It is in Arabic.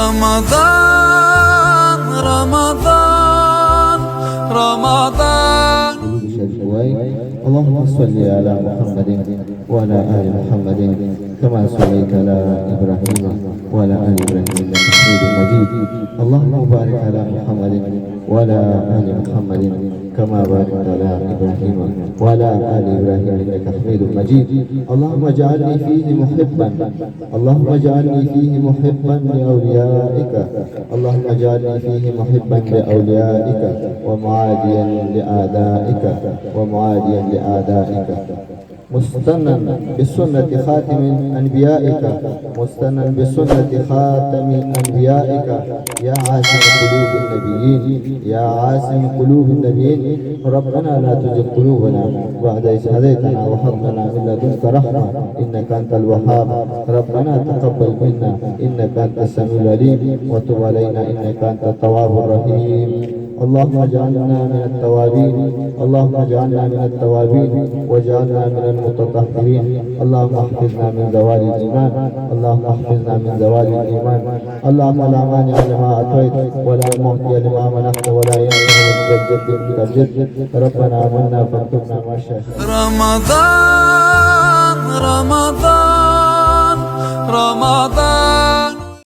رمضان رمضان رمضان. اللهم صل على محمد وعلى آل محمد كما صليت على إبراهيم وعلى آل إبراهيم إنك حميد مجيد. اللهم بارك على محمد وعلى آل محمد كما باركت على إبراهيم وعلى آل إبراهيم إنك حميد مجيد. اللهم اجعلني فيه محبا، اللهم اجعلني فيه محبا لأوليائك، اللهم اجعلني فيه محبا لأوليائك ومعاديا لأعدائك ومعاديا لأعدائك، مستنا بسنة خاتم أنبيائك، مستنا بسنة خاتم أنبيائك، يا عاصم قلوب النبيين، يا عاصم قلوب النبيين. ربنا لا تزغ قلوبنا بعد إذ هديتنا وهب لنا من لدنك رحمة إنك أنت الوهاب. ربنا تقبل منا إنك أنت السميع العليم وتب علينا إنك أنت التواب الرحيم. اللهم اجعلنا من التوابين، اللهم اجعلنا من التوابين واجعلنا من المتطهرين. اللهم احفظنا من زوال الإيمان، اللهم احفظنا من زوال الإيمان. اللهم لا مانع لما أعطيت ولا معطي لما منحت ولا ينفع ذا الجد منك الجد. ربنا آمنا فاكتبنا مع الشاهدين. رمضان رمضان رمضان.